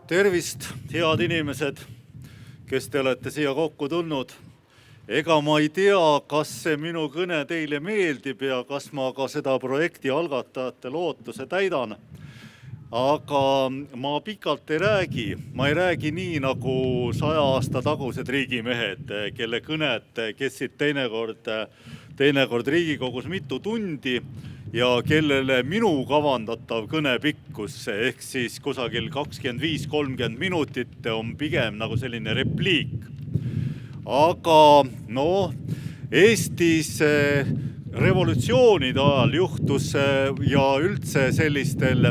Tervist, head inimesed, kes te olete siia kokku tulnud. Ega ma ei tea, kas see minu kõne teile meeldib ja kas ma ka seda projekti algatajate lootuse täidan. Aga ma pikalt ei räägi. Ma ei räägi nii nagu 100 aasta tagused riigimehed, kelle kõned kestsid teinekord Riigikogus mitu tundi ja kellele minu kavandatav kõnepikkus ehk siis kusagil 25-30 minutit on pigem nagu selline repliik. Aga Eestis revolutsioonide ajal juhtus ja üldse sellistel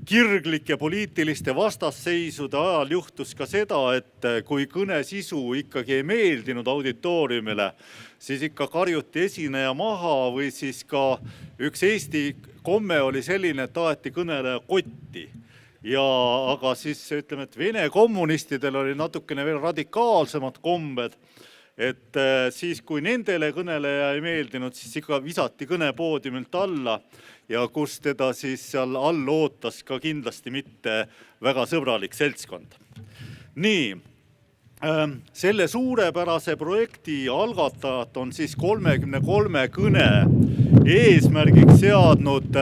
kirglike poliitiliste vastasseisude ajal juhtus ka seda, et kui kõne sisu ikkagi ei meeldinud auditooriumile, siis ikka karjuti esineja maha või siis ka üks Eesti komme oli selline, et aeti kõneleja kotti. Aga siis ütleme, et Vene kommunistidel oli natukene veel radikaalsemad kombed, et siis kui nendele kõneleja ei meeldinud, siis ikka visati kõnepoodiumilt alla ja kus teda siis seal all ootas ka kindlasti mitte väga sõbralik seltskond. Nii, selle suurepärase projekti algatajad on siis 33 kõne eesmärgiks seadnud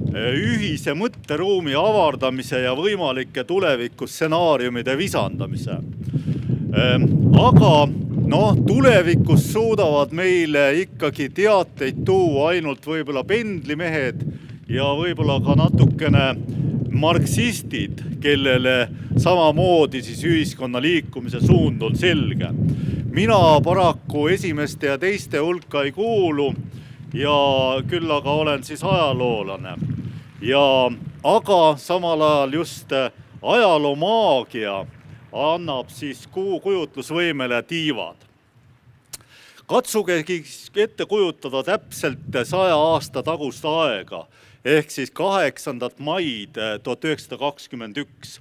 ühise mõtteruumi avardamise ja võimalike tulevikustsenaariumide visandamise. Aga tulevikus suudavad meile ikkagi teateid tuua ainult võib-olla pendlimehed ja võib-olla ka natukene marksistid, kellele samamoodi siis ühiskonna liikumise suund on selge. Mina paraku esimeste ja teiste hulka ei kuulu ja küll aga olen siis ajaloolane. Aga samal ajal just ajaloomaagia annab siis kujutlusvõimele tiivad. Katsugegi ette kujutada täpselt 100 aasta tagust aega, ehk siis 8. maid 1921.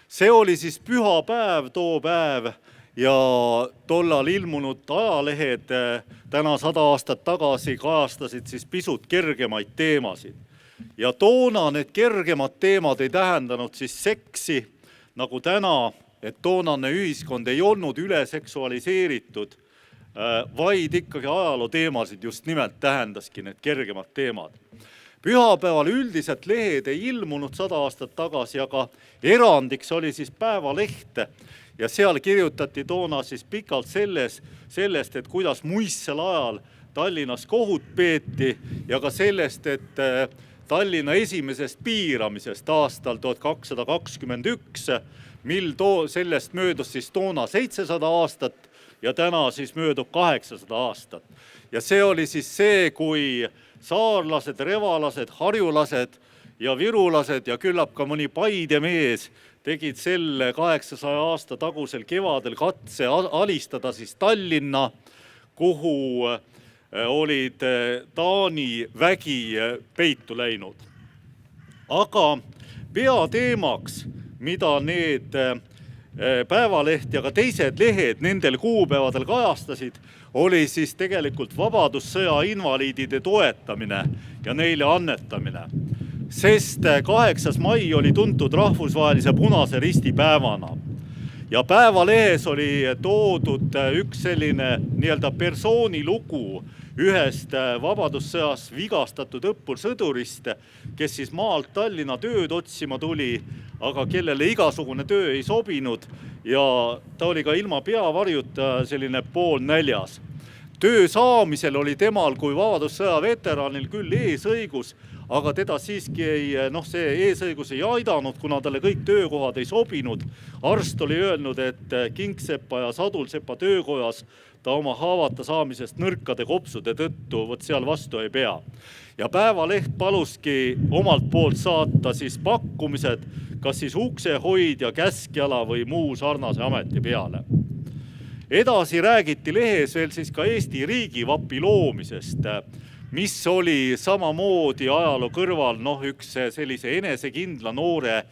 See oli siis püha päev, too päev ja tollal ilmunud ajalehed täna 100 aastat tagasi kajastasid siis pisut kergemaid teemasid. Ja toona need kergemad teemad ei tähendanud siis seksi, nagu täna, et toonane ühiskond ei olnud üle seksualiseeritud, vaid ikkagi ajaloo teemasid just nimelt tähendaski need kergemad teemad. Pühapäeval üldiselt lehed ei ilmunud 100 aastat tagasi, aga erandiks oli siis Päevaleht ja seal kirjutati toona siis pikalt sellest, et kuidas muistsel ajal Tallinnas kohut peeti ja ka sellest, et Tallinna esimesest piiramisest aastal 1221, mil sellest möödus siis toona 700 aastat ja täna siis möödub 800 aastat. Ja see oli siis see, kui saarlased, revalased, harjulased ja virulased ja küllap ka mõni Paide mees tegid selle 800 aasta tagusel kevadel katse alistada siis Tallinna, kuhu olid Taani vägi peitu läinud. Aga peateemaks, mida need Päevaleht ja ka teised lehed nendel kuupäevadel kajastasid, oli siis tegelikult vabadussõja invaliidide toetamine ja neile annetamine. Sest 8. mai oli tuntud rahvusvahelise Punase Risti päevana. Ja Päevalehes oli toodud üks selline persoonilugu ühest vabadussõjas vigastatud õppursõdurist, kes siis maalt Tallinna tööd otsima tuli, aga kellele igasugune töö ei sobinud ja ta oli ka ilma peavarjuta selline poolnäljas. Töö saamisel oli temal kui vabadussõja veteranil küll eesõigus, aga teda siiski see eesõigus ei aidanud, kuna talle kõik töökohad ei sobinud. Arst oli öelnud, et Kingsepa ja Sadulsepa töökojas ta oma haavata saamisest nõrkade kopsude tõttu seal vastu ei pea. Ja Päevaleht paluski omalt poolt saata siis pakkumised, kas siis uksehoidja, käskjala või muu sarnase ameti peale. Edasi räägiti lehes veel siis ka Eesti riigivapi loomisest, mis oli samamoodi ajaloo kõrval üks sellise enesekindla noore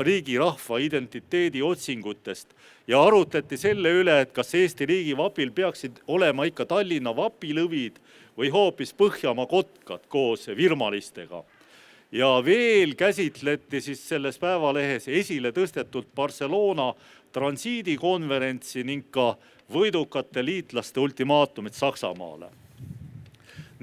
riigi rahva identiteedi otsingutest ja arutleti selle üle, et kas Eesti riigivapil peaksid olema ikka Tallinna vapilõvid või hoopis Põhjamaa kotkad koos virmalistega. ja veel käsitleti siis selles päevalehes esile tõstetult Barcelona transiidikonverentsi ning ka võidukate liitlaste ultimaatumit Saksamaale.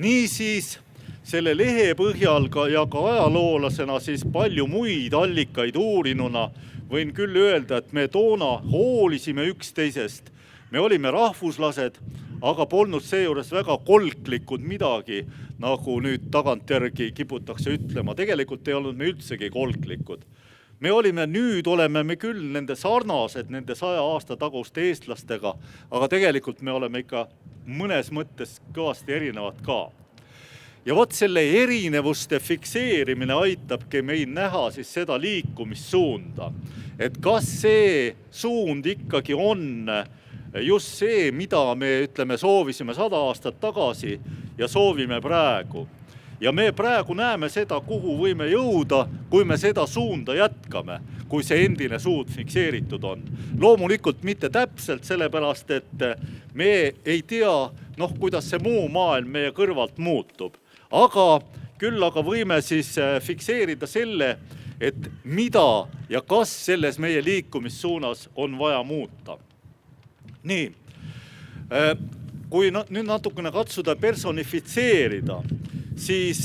Niisiis selle lehe põhjal ja ka ajaloolasena siis palju muid allikaid uurinuna võin küll öelda, et me toona hoolisime üksteisest, me olime rahvuslased, aga polnud seejuures väga kolklikud midagi, nagu nüüd tagantjärgi kiputakse ütlema. Tegelikult ei olnud me üldsegi kolklikud. Nüüd oleme me küll nende sarnased, nende 100 aasta taguste eestlastega, aga tegelikult me oleme ikka mõnes mõttes kõvasti erinevad ka. Ja vot selle erinevuste fikseerimine aitabki meil näha siis seda liikumissuunda. Et kas see suund ikkagi on just see, mida me soovisime 100 aastat tagasi ja soovime praegu. Ja me praegu näeme seda, kuhu võime jõuda, kui me seda suunda jätkame, kui see endine suund fikseeritud on. Loomulikult mitte täpselt, sellepärast, et me ei tea, kuidas see muu maailm meie kõrvalt muutub. Aga küll võime siis fikseerida selle, et mida ja kas selles meie liikumissuunas on vaja muuta. Nii, kui nüüd natukene katsuda personifitseerida, siis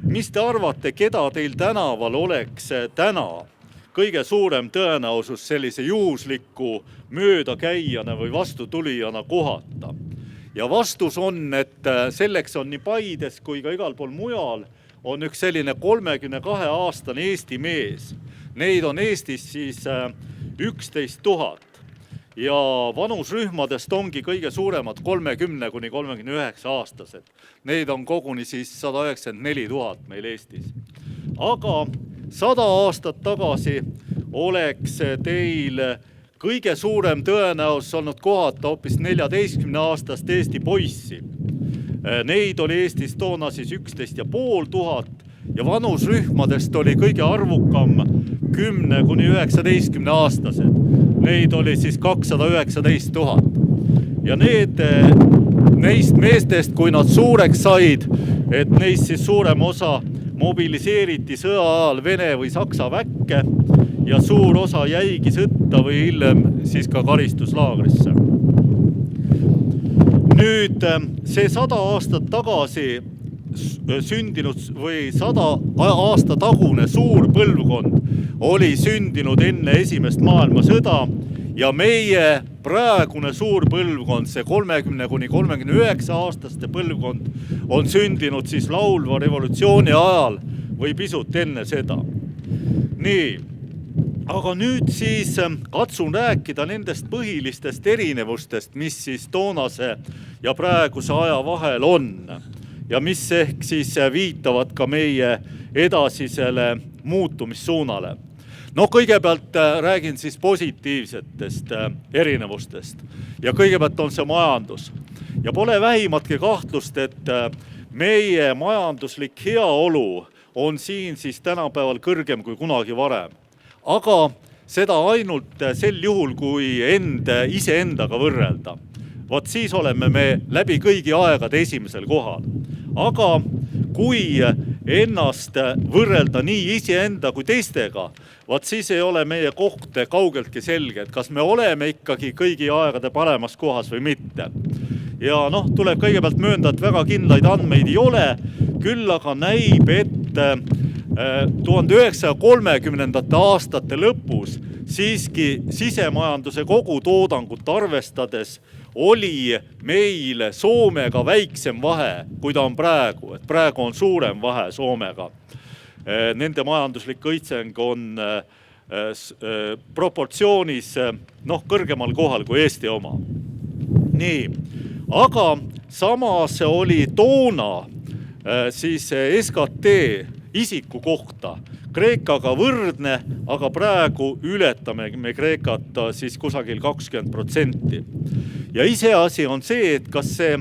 mis te arvate, keda teil tänaval oleks täna kõige suurem tõenäosus sellise juhusliku möödakäijana või vastutulijana kohata? Ja vastus on, et selleks on nii Paides kui ka igal pool mujal on üks selline 32-aastane Eesti mees. Neid on Eestis siis 11 000 ja vanusrühmadest ongi kõige suuremad 30–39 aastased. Neid on koguni siis 194 000 meil Eestis. Aga 100 aastat tagasi oleks teil kõige suurem tõenäosus olnud kohata hoopis 14-aastast Eesti poissi. Neid oli Eestis toona siis 11 500 ja vanusrühmadest oli kõige arvukam 10–19 aastased. Neid oli siis 219 000. Ja neist meestest, kui nad suureks said, et neist siis suurem osa mobiliseeriti sõja ajal Vene või Saksa väkke ja suur osa jäigi sõtta või hiljem siis ka karistuslaagrisse. Nüüd see 100 aastat tagasi sündinud või 100 aasta tagune suur põlvkond oli sündinud enne esimest maailmasõda ja meie praegune suur põlvkond, see 30–39 aastaste põlvkond on sündinud siis laulva revolutsiooni ajal või pisut enne seda. Nii, aga nüüd siis katsun rääkida nendest põhilistest erinevustest, mis siis toonase ja praeguse aja vahel on ja mis ehk siis viitavad ka meie edasisele muutumissuunale. Kõigepealt räägin siis positiivsetest erinevustest ja kõigepealt on see majandus. Ja pole vähimatki kahtlust, et meie majanduslik heaolu on siin siis tänapäeval kõrgem kui kunagi varem. Aga seda ainult sel juhul, kui iseendaga võrrelda. Vot siis oleme me läbi kõigi aegade esimesel kohal. Aga kui ennast võrrelda nii iseenda kui teistega, vot siis ei ole meie koht kaugeltki selge, et kas me oleme ikkagi kõigi aegade paremas kohas või mitte. Ja tuleb kõigepealt möönda, et väga kindlaid andmeid ei ole, küll aga näib, et 1930. aastate lõpus siiski sisemajanduse kogutoodangut arvestades oli meil Soomega väiksem vahe, kui ta on praegu. Et praegu on suurem vahe Soomega. Nende majanduslik õitseng on proportsioonis kõrgemal kohal kui Eesti oma. Nii, aga samas oli toona siis SKT isiku kohta Kreekaga võrdne, aga praegu ületame me Kreekat siis kusagil 20%. Ja iseasi on see, et kas see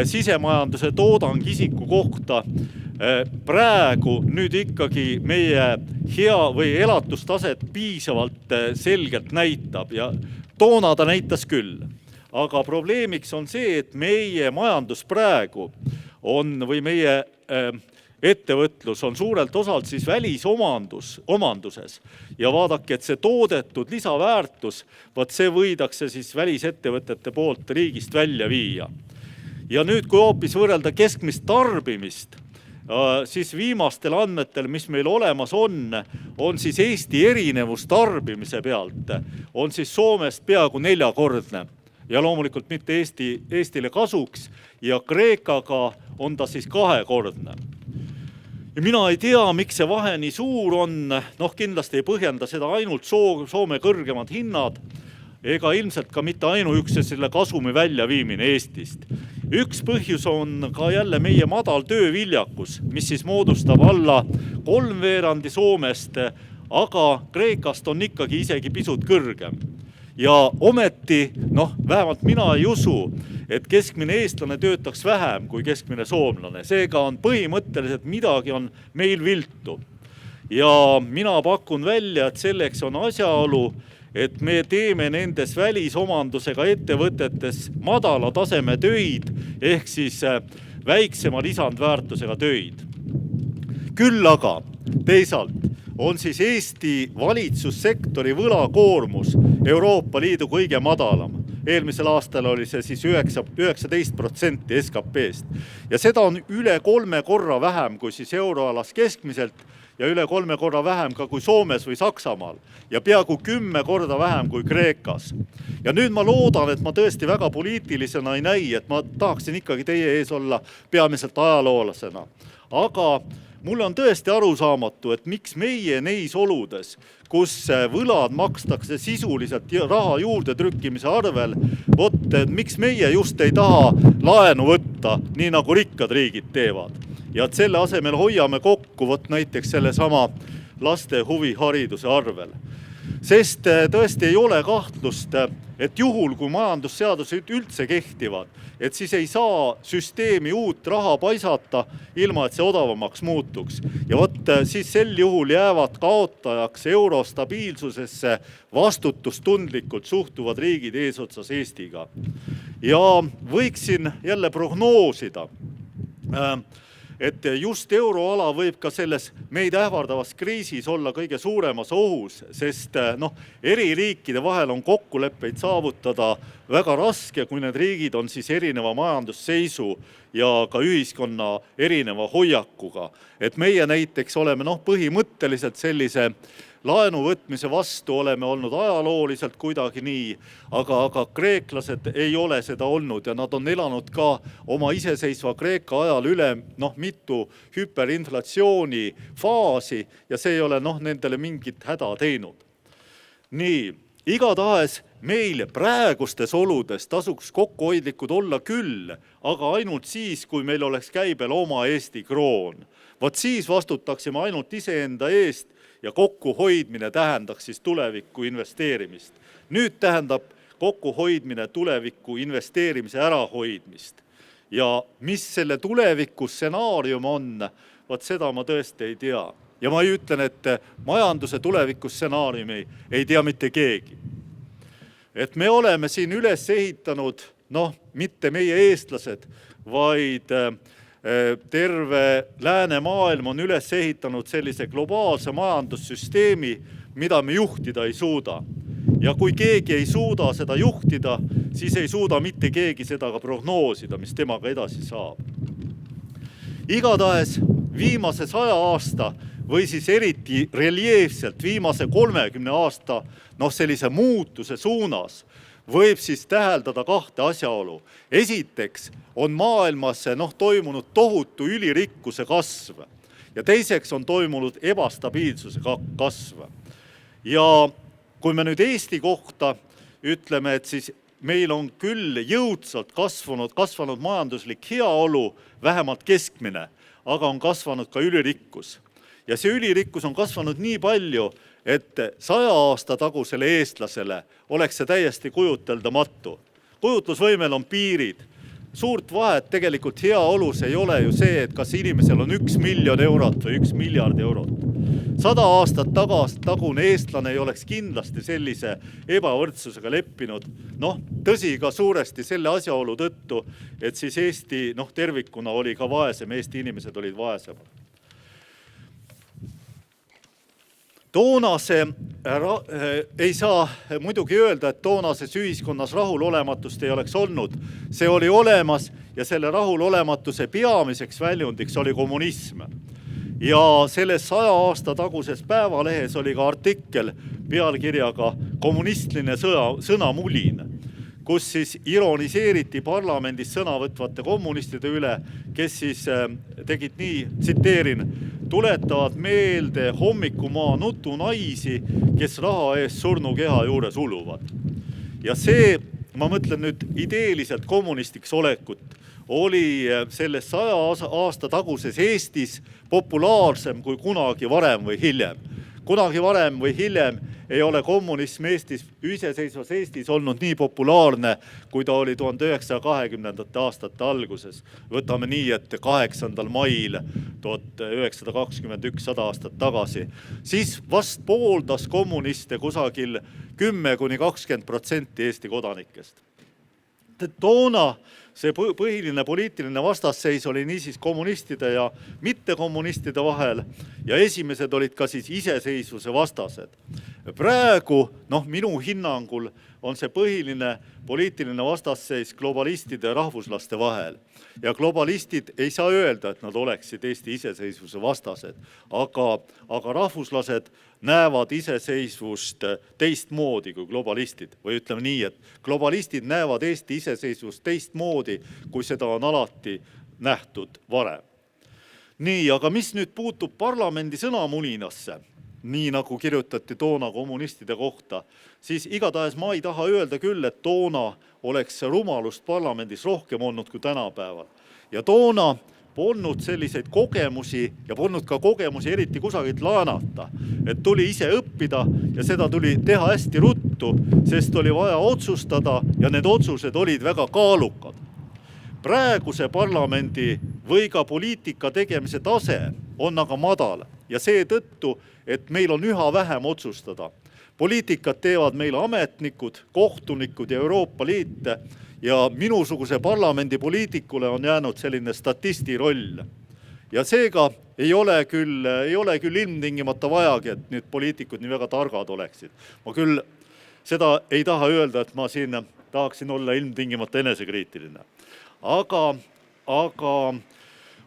sisemajanduse toodang isiku kohta praegu nüüd ikkagi meie hea või elatustaset piisavalt selgelt näitab ja toona ta näitas küll. Aga probleemiks on see, et meie majandus praegu on või meie ettevõtlus on suurelt osalt siis välisomanduses ja vaadake, et see toodetud lisaväärtus, see võidakse siis välisettevõtete poolt riigist välja viia. Ja nüüd, kui hoopis võrrelda keskmist tarbimist, siis viimastel andmetel, mis meil olemas on siis Eesti erinevus tarbimise pealt, on siis Soomest peaaegu 4-kordne ja loomulikult mitte Eestile kasuks ja Kreekaga on ta siis 2-kordne. Ja mina ei tea, miks see vahe nii suur on, kindlasti ei põhjenda seda ainult Soome kõrgemad hinnad, ega ilmselt ka mitte ainuüksi selle kasumi väljaviimine Eestist. Üks põhjus on ka jälle meie madal tööviljakus, mis siis moodustab alla 3/4 Soomest, aga Kreekast on ikkagi isegi pisut kõrgem. Ja ometi, vähemalt mina ei usu, et keskmine eestlane töötaks vähem kui keskmine soomlane. Seega on põhimõtteliselt midagi on meil viltu. Ja mina pakun välja, et selleks on asjaolu, et me teeme nendes välisomandusega ettevõtetes madala taseme töid ehk siis väiksema lisandväärtusega töid. Küll aga teisalt on siis Eesti valitsussektori võlakoormus Euroopa Liidu kõige madalam. Eelmisel aastal oli see siis 19% SKP-st ja seda on üle 3 korra vähem kui siis euroalas keskmiselt ja üle 3 korra vähem ka kui Soomes või Saksamaal ja peaaegu 10 korda vähem kui Kreekas. Ja nüüd ma loodan, et ma tõesti väga poliitilisena ei näi, et ma tahaksin ikkagi teie ees olla peamiselt ajaloolasena. Aga mulle on tõesti arusaamatu, et miks meie neis oludes, kus võlad makstakse sisuliselt raha juurde trükkimise arvel, miks meie just ei taha laenu võtta, nii nagu rikkad riigid teevad. Ja et selle asemel hoiame kokku näiteks selle sama laste huvihariduse arvel. Sest tõesti ei ole kahtlust, et juhul kui majandusseadused üldse kehtivad, et siis ei saa süsteemi uut raha paisata, ilma et see odavamaks muutuks. Ja siis sel juhul jäävad kaotajaks euro stabiilsusesse vastutustundlikult suhtuvad riigid eesotsas Eestiga. Ja võiksin jälle prognoosida, et just euroala võib ka selles meid ähvardavas kriisis olla kõige suuremas ohus, sest eri riikide vahel on kokkuleppeid saavutada väga raske, kui need riigid on siis erineva majandusseisu ja ka ühiskonna erineva hoiakuga. Et meie näiteks oleme põhimõtteliselt sellise laenu võtmise vastu oleme olnud ajalooliselt kuidagi nii, aga kreeklased ei ole seda olnud ja nad on elanud ka oma iseseisva Kreeka ajal üle mitu hüperinflatsiooni faasi ja see ei ole nendele mingit häda teinud. Nii, igatahes meil praegustes oludes tasuks kokkuhoidlikud olla küll, aga ainult siis, kui meil oleks käibel oma Eesti kroon. Siis vastutaksime ainult iseenda eest ja kokkuhoidmine tähendaks siis tulevikku investeerimist. Nüüd tähendab kokkuhoidmine tulevikku investeerimise ärahoidmist. Ja mis selle tuleviku stsenaarium on, seda ma tõesti ei tea. Ja ma ütlen, et majanduse tuleviku stsenaariumi ei tea mitte keegi. Et me oleme siin üles ehitanud, mitte meie eestlased, vaid terve läänemaailm on üles ehitanud sellise globaalse majandussüsteemi, mida me juhtida ei suuda. Ja kui keegi ei suuda seda juhtida, siis ei suuda mitte keegi seda ka prognoosida, mis temaga edasi saab. Igatahes viimase 100 aasta või siis eriti reljeefselt viimase 30 aasta sellise muutuse suunas võib siis täheldada 2 asjaolu. Esiteks on maailmas toimunud tohutu ülirikkuse kasv ja teiseks on toimunud ebastabiilsuse kasv. Ja kui me nüüd Eesti kohta ütleme, et siis meil on küll jõudsalt kasvanud majanduslik heaolu, vähemalt keskmine, aga on kasvanud ka ülirikkus. Ja see ülirikkus on kasvanud nii palju, et 100 aasta tagusele eestlasele oleks see täiesti kujuteldamatu. Kujutlusvõimel on piirid. Suurt vahet tegelikult heaolus ei ole ju see, et kas inimesel on 1 miljon eurot või 1 miljard eurot. 100 aastat tagune eestlane ei oleks kindlasti sellise ebavõrdsusega leppinud. Tõsi ka suuresti selle asjaolu tõttu, et siis Eesti tervikuna oli ka vaesem, Eesti inimesed olid vaesemad. Ei saa muidugi öelda, et toonases ühiskonnas rahulolematust ei oleks olnud. See oli olemas ja selle rahulolematuse peamiseks väljundiks oli kommunism. Ja selles 100 aasta taguses Päevalehes oli ka artikkel pealkirjaga "Kommunistline sõnamulin", kus siis ironiseeriti parlamendis sõna võtvate kommunistide üle, kes siis tegid nii, tsiteerin, tuletavad meelde hommikumaa nutunaisi, kes raha eest surnu keha juures uluvad. Ja see, ma mõtlen nüüd ideeliselt kommunistiks olekut, oli selles 100 aasta taguses Eestis populaarsem kui kunagi varem või hiljem. Kunagi varem või hiljem ei ole kommunism Eestis, iseseisvas Eestis olnud nii populaarne, kui ta oli 1920. aastate alguses. Võtame nii, et 8. mail 1921, 100 aastat tagasi. Siis vast pooldas kommuniste kusagil 10–20% Eesti kodanikest. Toona see põhiline poliitiline vastasseis oli niisiis kommunistide ja mittekommunistide vahel ja esimesed olid ka siis iseseisvuse vastased. Praegu, minu hinnangul on see põhiline poliitiline vastasseis globalistide ja rahvuslaste vahel. Ja globalistid ei saa öelda, et nad oleksid Eesti iseseisvuse vastased, aga rahvuslased näevad iseseisvust teistmoodi kui globalistid. Või ütleme nii, et globalistid näevad Eesti iseseisvust teistmoodi, kui seda on alati nähtud varem. Nii, aga mis nüüd puutub parlamendi sõnamulinasse, nii nagu kirjutati toona kommunistide kohta, siis igatahes ma ei taha öelda küll, et toona oleks rumalust parlamendis rohkem olnud kui tänapäeval. Ja toona polnud selliseid kogemusi ja polnud ka kogemusi eriti kusagilt laenata. Et tuli ise õppida ja seda tuli teha hästi ruttu, sest oli vaja otsustada ja need otsused olid väga kaalukad. Praeguse parlamendi või ka poliitika tegemise tase on aga madal ja seetõttu, et meil on üha vähem otsustada. Poliitikat teevad meil ametnikud, kohtunikud ja Euroopa Liit ja minusuguse parlamendi poliitikule on jäänud selline statisti roll. Ja seega ei ole küll ilmtingimata vajagi, et nüüd poliitikud nii väga targad oleksid. Ma küll seda ei taha öelda, et ma siin tahaksin olla ilmtingimata enesekriitiline. Aga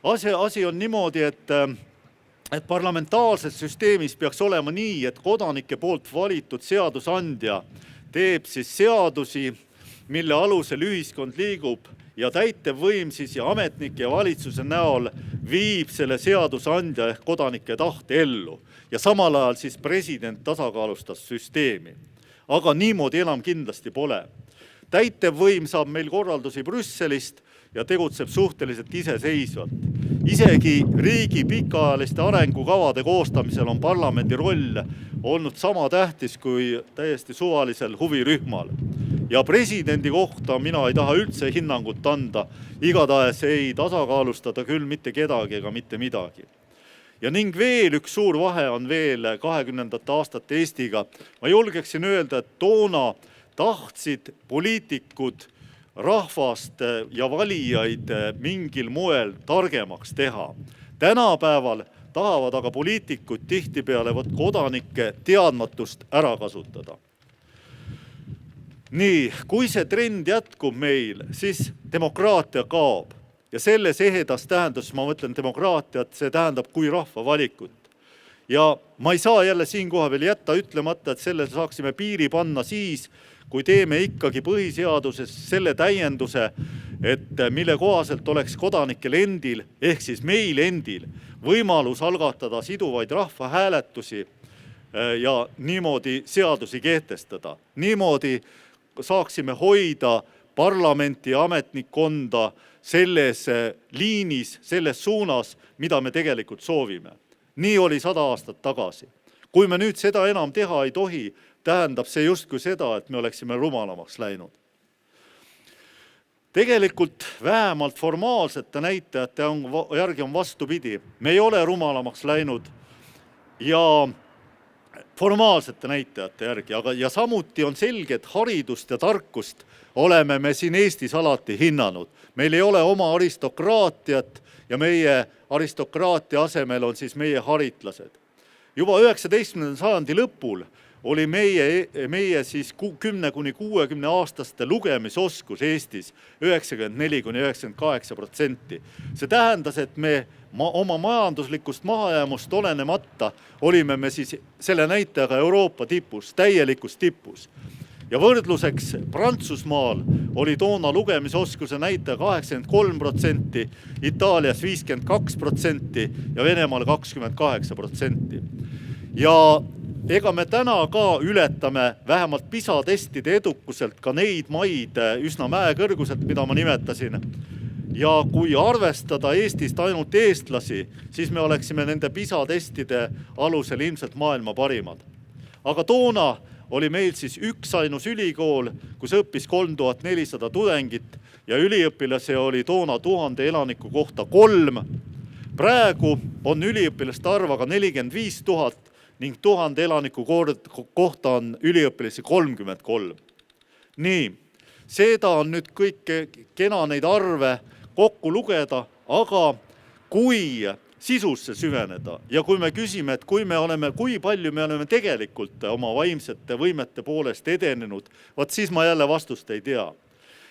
asi on niimoodi, et parlamentaarses süsteemis peaks olema nii, et kodanike poolt valitud seadusandja teeb siis seadusi, mille alusel ühiskond liigub ja täitevvõim siis ja ametnike ja valitsuse näol viib selle seadusandja ehk kodanike tahte ellu. Ja samal ajal siis president tasakaalustas süsteemi. Aga niimoodi enam kindlasti pole. Täitevvõim saab meil korraldusi Brüsselist ja tegutseb suhteliselt iseseisvalt. Isegi riigi pikaajaliste arengukavade koostamisel on parlamendi roll olnud sama tähtis kui täiesti suvalisel huvirühmal. Ja presidendi kohta mina ei taha üldse hinnangut anda, igatahes ei tasakaalustada küll mitte kedagi ega mitte midagi. Ja ning veel üks suur vahe on veel 20. aastate Eestiga. Ma julgeksin öelda, et toona tahtsid poliitikud rahvast ja valijaid mingil moel targemaks teha. Tänapäeval tahavad aga poliitikud tihtipeale kodanike teadmatust ära kasutada. Nii, kui see trend jätkub meil, siis demokraatia kaob. Ja selles ehedas tähenduses, ma mõtlen demokraatiat, see tähendab kui rahva valikut. Ja ma ei saa jälle siinkohal veel jätta ütlemata, et selle saaksime piiri panna siis, kui teeme ikkagi põhiseaduses selle täienduse, et mille kohaselt oleks kodanikel endil, ehk siis meil endil, võimalus algatada siduvaid rahvahääletusi ja niimoodi seadusi kehtestada. Niimoodi saaksime hoida parlamenti ja ametnikkonda selles liinis, selles suunas, mida me tegelikult soovime. Nii oli 100 aastat tagasi. Kui me nüüd seda enam teha ei tohi, tähendab see justkui seda, et me oleksime rumalamaks läinud. Tegelikult vähemalt formaalsete näitajate järgi on vastupidi. Me ei ole rumalamaks läinud ja formaalsete näitajate järgi, ja samuti on selge, et haridust ja tarkust oleme me siin Eestis alati hinnanud. Meil ei ole oma aristokraatiat ja meie aristokraatia asemel on siis meie haritlased. Juba 19. sajandi lõpul oli meie siis 10–60 aastaste lugemisoskus Eestis 94–98%. See tähendas, et me oma majanduslikust mahajäämust olenemata olime me siis selle näitajaga Euroopa tipus, täielikus tipus. Ja võrdluseks Prantsusmaal oli toona lugemisoskuse näitaja 83%, Itaalias 52% ja Venemaal 28%. Ja ega me täna ka ületame vähemalt PISA testide edukuselt ka neid maid üsna mäekõrguselt, mida ma nimetasin. Ja kui arvestada Eestist ainult eestlasi, siis me oleksime nende PISA testide alusel ilmselt maailma parimad. Aga toona oli meil siis üksainus ülikool, kus õppis 3400 tudengit ja üliõpilasi oli toona 1000 elaniku kohta 3. Praegu on üliõpilaste arv aga 45 000 ning 1000 elaniku kohta on üliõpilasi 33. Nii, seda on nüüd kõik kena neid arve kokku lugeda, aga kui sisusse süveneda ja kui me küsime, et kui palju me oleme tegelikult oma vaimsete võimete poolest edenenud, siis ma jälle vastust ei tea.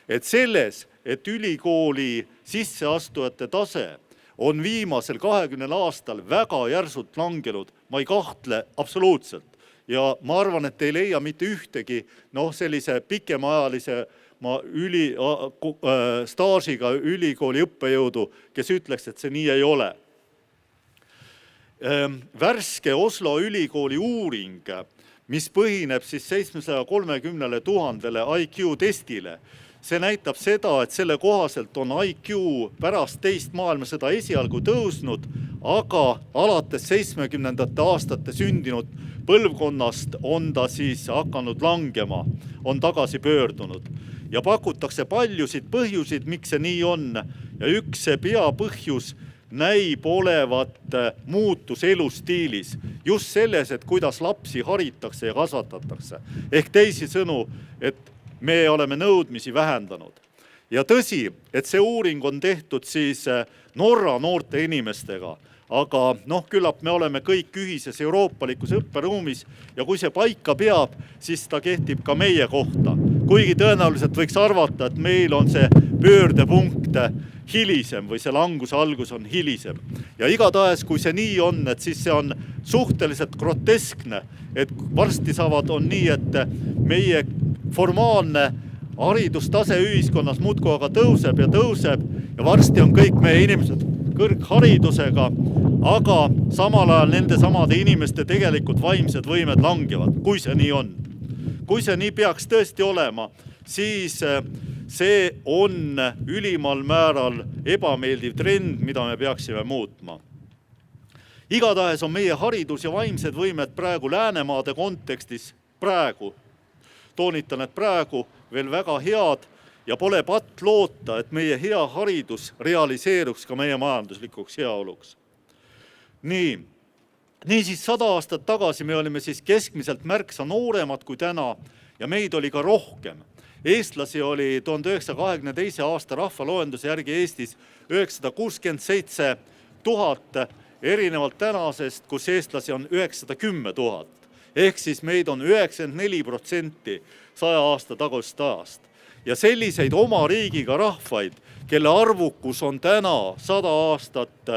Et selles, et ülikooli sisseastujate tase on viimasel 20 aastal väga järsult langenud, ma ei kahtle absoluutselt. Ja ma arvan, et ei leia mitte ühtegi sellise pikemaajalise staažiga ülikooli õppejõudu, kes ütleks, et see nii ei ole. Värske Oslo ülikooli uuring, mis põhineb siis 730 000 IQ testile, see näitab seda, et selle kohaselt on IQ pärast teist maailmasõda esialgu tõusnud, aga alates 70. aastate sündinud põlvkonnast on ta siis hakanud langema, on tagasi pöördunud. Ja pakutakse paljusid põhjusid, miks see nii on. Ja üks peapõhjus näib olevat muutus elustiilis. Just selles, et kuidas lapsi haritakse ja kasvatatakse. Ehk teisisõnu, et me oleme nõudmisi vähendanud. Ja tõsi, et see uuring on tehtud siis Norra noorte inimestega, aga küllap me oleme kõik ühises euroopalikus õpperuumis ja kui see paika peab, siis ta kehtib ka meie kohta. Kuigi tõenäoliselt võiks arvata, et meil on see pöördepunkt hilisem või see languse algus on hilisem. Ja igatahes, kui see nii on, et siis see on suhteliselt groteskne, et varsti on nii, et meie formaalne haridustase ühiskonnas muudkui aga tõuseb ja varsti on kõik meie inimesed kõrgharidusega, aga samal ajal nende samade inimeste tegelikult vaimsed võimed langevad, kui see nii on. Kui see nii peaks tõesti olema, siis see on ülimal määral ebameeldiv trend, mida me peaksime muutma. Igatahes on meie haridus ja vaimsed võimed praegu Läänemaade kontekstis toonitan, et praegu veel väga head ja pole patt loota, et meie hea haridus realiseeruks ka meie majanduslikuks heaoluks. Niisiis 100 aastat tagasi me olime siis keskmiselt märksa nooremad kui täna ja meid oli ka rohkem. Eestlasi oli 1922. aasta rahvaloenduse järgi Eestis 967 000, erinevalt tänasest, kus eestlasi on 910 000. Ehk siis meid on 94% 100 aasta tagusest ajast. Ja selliseid oma riigiga rahvaid, kelle arvukus on täna 100 aastat,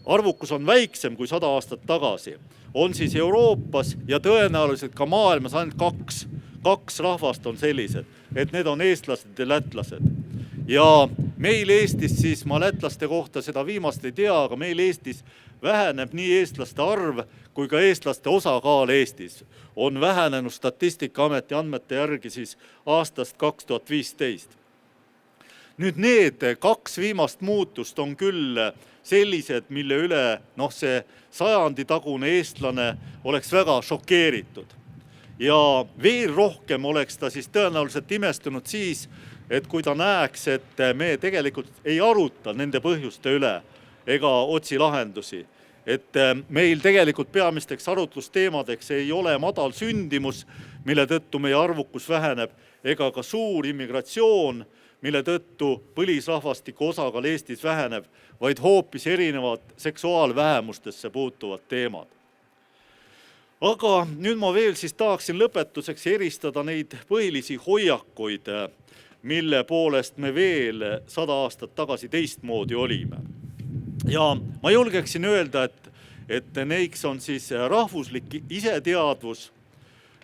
arvukus on väiksem kui 100 aastat tagasi, on siis Euroopas ja tõenäoliselt ka maailmas ainult kaks rahvast on sellised, et need on eestlased ja lätlased. Ja meil Eestis siis, ma lätlaste kohta seda viimast ei tea, aga meil Eestis väheneb nii eestlaste arv kui ka eestlaste osakaal Eestis. On vähenenud Statistikaameti andmete järgi siis aastast 2015. Nüüd need kaks viimast muutust on küll sellised, mille üle see sajanditagune eestlane oleks väga šokeeritud. Ja veel rohkem oleks ta siis tõenäoliselt imestunud siis, et kui ta näeks, et me tegelikult ei aruta nende põhjuste üle ega otsi lahendusi. Et meil tegelikult peamisteks arutlusteemadeks ei ole madal sündimus, mille tõttu meie arvukus väheneb, ega ka suur immigratsioon, mille tõttu põlisrahvastiku osakaal Eestis väheneb, vaid hoopis erinevad seksuaalvähemustesse puutuvad teemad. Aga nüüd ma veel siis tahaksin lõpetuseks eristada neid põhilisi hoiakuid, mille poolest me veel 100 aastat tagasi teistmoodi olime. Ja ma julgeksin öelda, et neiks on siis rahvuslik iseteadvus,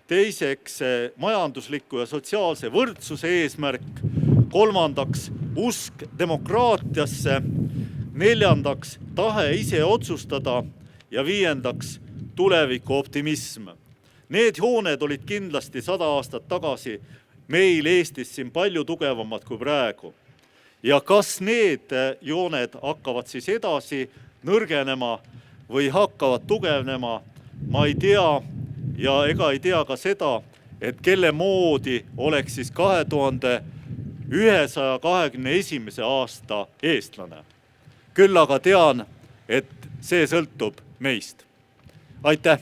teiseks majandusliku ja sotsiaalse võrdsuse eesmärk, kolmandaks usk demokraatiasse, neljandaks tahe ise otsustada ja viiendaks tuleviku optimism. Need jooned olid kindlasti 100 aastat tagasi meil Eestis siin palju tugevamad kui praegu. Ja kas need jooned hakkavad siis edasi nõrgenema või hakkavad tugevnema, ma ei tea ja ega ei tea ka seda, et kelle moodi oleks siis 2121. aasta eestlane. Küll aga tean, et see sõltub meist. Aitäh!